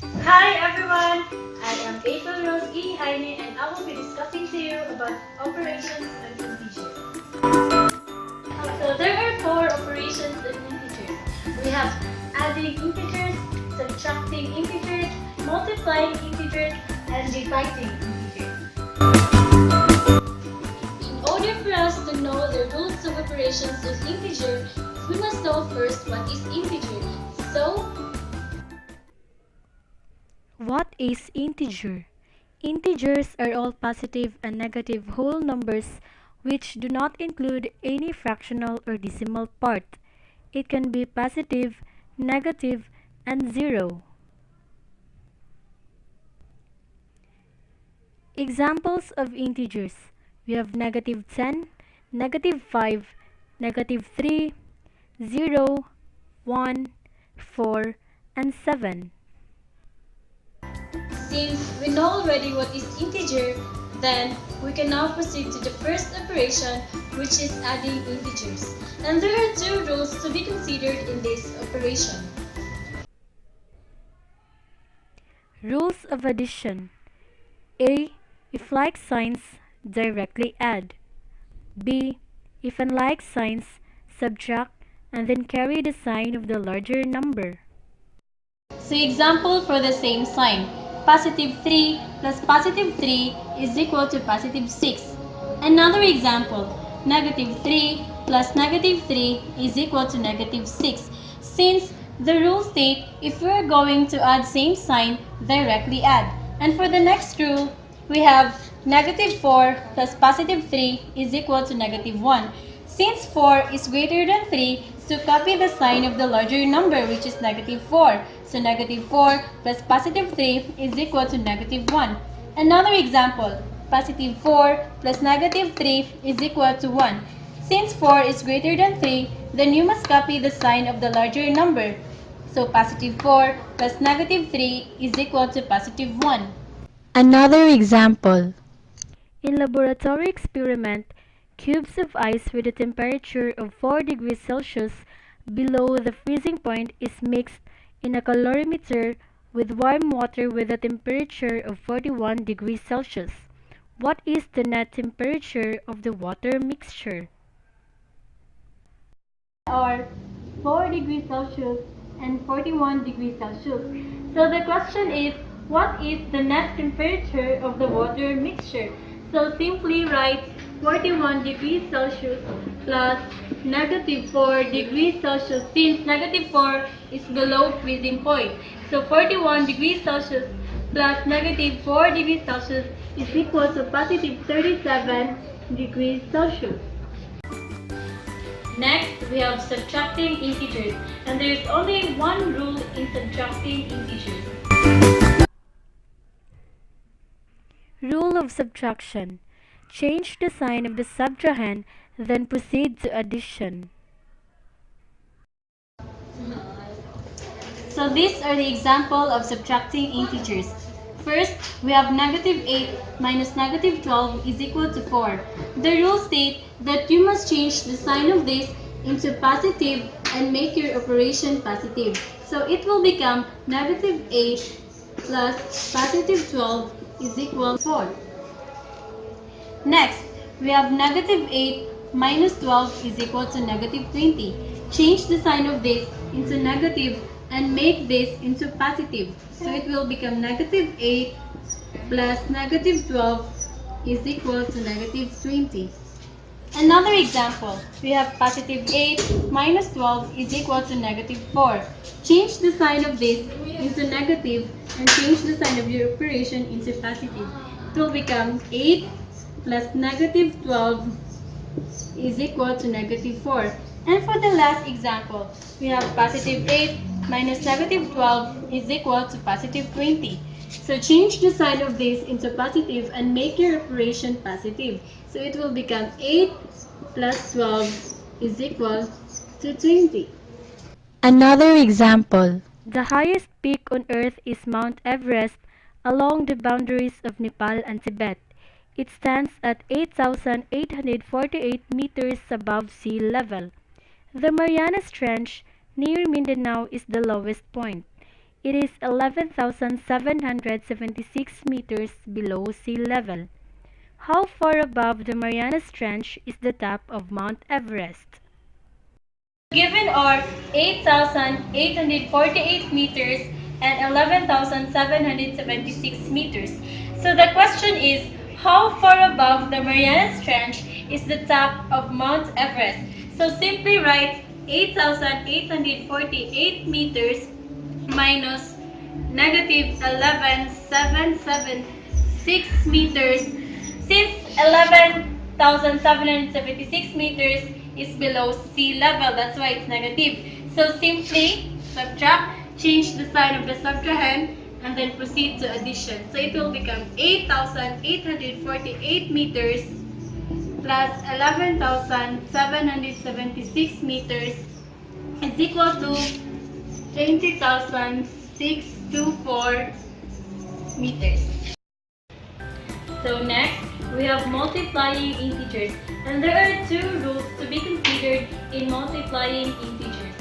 Hi everyone! I am April Rose E. Heine and I will be discussing to you about operations on integers. So there are four operations on integers. We have adding integers, subtracting integers, multiplying integers, and dividing integers. In order for us to know the rules of operations of integer, we must know first what is integer. So, What is integer? Integers are all positive and negative whole numbers which do not include any fractional or decimal part. It can be positive, negative, and zero. Examples of integers. We have negative 10, negative 5, negative 3, 0, 1, 4, and 7. since we know already what is integer, then we can now proceed to the first operation, which is adding integers. And there are two rules to be considered in this operation. Rules of addition. A. If like signs, directly add. B. If unlike signs, subtract and then carry the sign of the larger number. So example for the same sign. Positive 3 plus positive 3 is equal to positive 6. Another example. Negative 3 plus negative 3 is equal to negative 6. Since the rule states if we are going to add same sign, directly add. And for the next rule, we have negative 4 plus positive 3 is equal to negative 1. Since 4 is greater than 3, so copy the sign of the larger number, which is negative 4. So negative 4 plus positive 3 is equal to negative 1. Another example, positive 4 plus negative 3 is equal to 1. Since 4 is greater than 3, then you must copy the sign of the larger number. So positive 4 plus negative 3 is equal to positive 1. Another example. In laboratory experiment, cubes of ice with a temperature of 4 degrees Celsius below the freezing point is mixed in a calorimeter with warm water with a temperature of 41 degrees Celsius. What is the net temperature of the water mixture? Are 4 degrees Celsius and 41 degrees Celsius. So the question is, what is the net temperature of the water mixture? So simply write 41 degrees Celsius plus negative 4 degrees Celsius, since negative 4 is below freezing point. So 41 degrees Celsius plus negative 4 degrees Celsius is equal to positive 37 degrees Celsius. Next, we have subtracting integers, and there is only one rule in subtracting integers. Rule of subtraction. Change the sign of the subtrahend, then proceed to addition. So these are the example of subtracting integers. First, we have negative 8 minus negative 12 is equal to 4. The rule states that you must change the sign of this into positive and make your operation positive. So it will become negative 8 plus positive 12 is equal to 4. Next, we have negative 8 minus 12 is equal to negative 20. Change the sign of this into negative and make this into positive. So it will become negative 8 plus negative 12 is equal to negative 20. Another example, we have positive 8 minus 12 is equal to negative 4. Change the sign of this into negative and change the sign of your operation into positive. It will become 8 plus negative 12 is equal to negative 4. And for the last example, we have positive 8 minus negative 12 is equal to positive 20. So change the sign of this into positive and make your operation positive. So it will become 8 plus 12 is equal to 20. Another example. The highest peak on earth is Mount Everest along the boundaries of Nepal and Tibet. It stands at 8,848 meters above sea level. The Marianas Trench near Mindanao is the lowest point. It is 11,776 meters below sea level. How far above the Marianas Trench is the top of Mount Everest? Given are 8,848 meters and 11,776 meters. So the question is, how far above the Marianas Trench is the top of Mount Everest? So simply write 8,848 meters minus negative 11,776 meters. Since 11,776 meters is below sea level, that's why it's negative. So simply subtract, change the sign of the subtrahend, and then proceed to addition. So it will become 8,848 meters plus 11,776 meters is equal to 20,624 meters. So next, we have multiplying integers. And there are two rules to be considered in multiplying integers.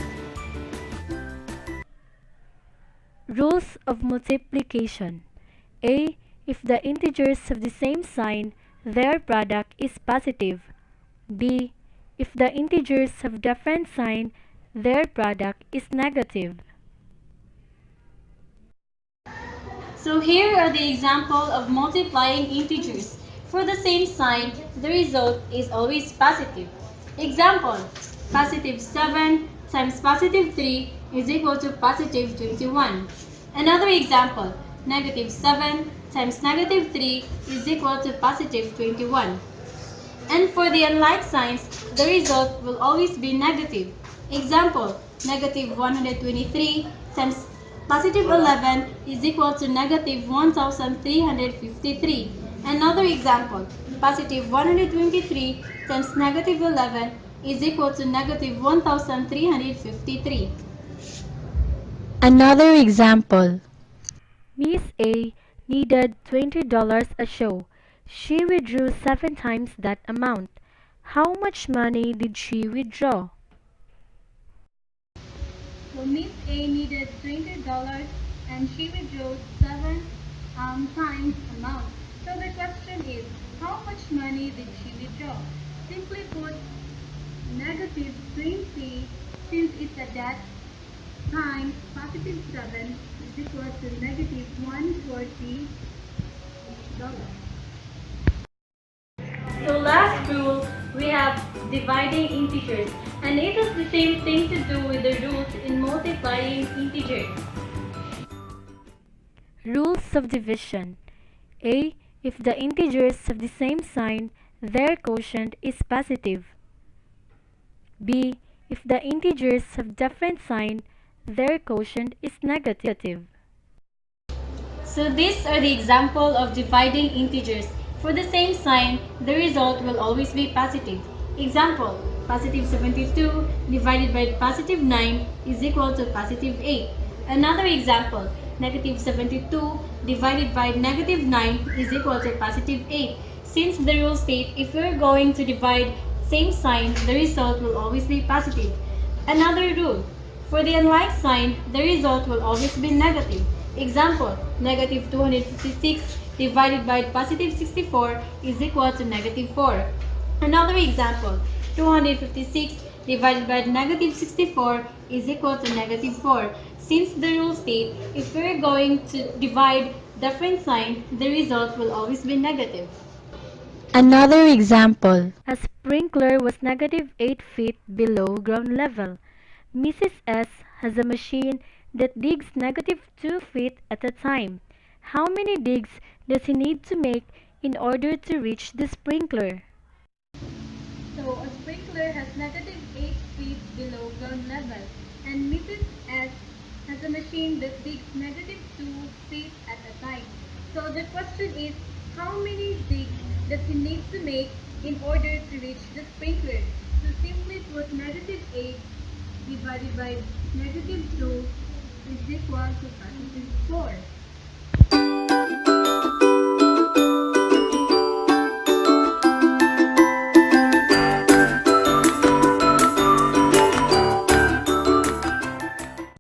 Rules of multiplication. A. If the integers have the same sign, their product is positive. B. If the integers have different sign, their product is negative. So here are the example of multiplying integers. For the same sign, the result is always positive. Example, positive 7 times positive 3 is equal to positive 21. Another example, negative 7 times negative 3 is equal to positive 21. And for the unlike signs, the result will always be negative. Example, negative 123 times positive 11 is equal to negative 1353. Another example, positive 123 times negative 11 is equal to negative 1353. Another example. Miss A needed $20 a show. She withdrew 7 times that amount. How much money did she withdraw? So Miss A needed $20 and she withdrew 7 times amount. So the question is, how much money did she withdraw? Simply put negative 20 since it's a debt times positive 7 is equal to negative $140. So last rule, we have dividing integers, and it has the same thing to do with the rules in multiplying integers. Rules of division. A. If the integers have the same sign, their quotient is positive. B. If the integers have different sign, their quotient is negative. So these are the example of dividing integers. For the same sign, the result will always be positive. Example, positive 72 divided by positive 9 is equal to positive 8. Another example, negative 72 divided by negative 9 is equal to positive 8. Since the rule states if we're going to divide same sign, the result will always be positive. Another rule, for the unlike sign, the result will always be negative. Example, negative 256 divided by positive 64 is equal to negative 4. Another example, 256 divided by negative 64 is equal to negative 4. Since the rule states if we're going to divide different sign, the result will always be negative. Another example. A sprinkler was negative 8 feet below ground level. Mrs. S has a machine that digs negative 2 feet at a time. How many digs does he need to make in order to reach the sprinkler? So a sprinkler has negative 8 feet below ground level, and Mrs. S has a machine that digs negative 2 feet at a time. So the question is, how many digs does he need to make in order to reach the sprinkler? So simply put negative 8 divided by negative 2 is equal to positive 4.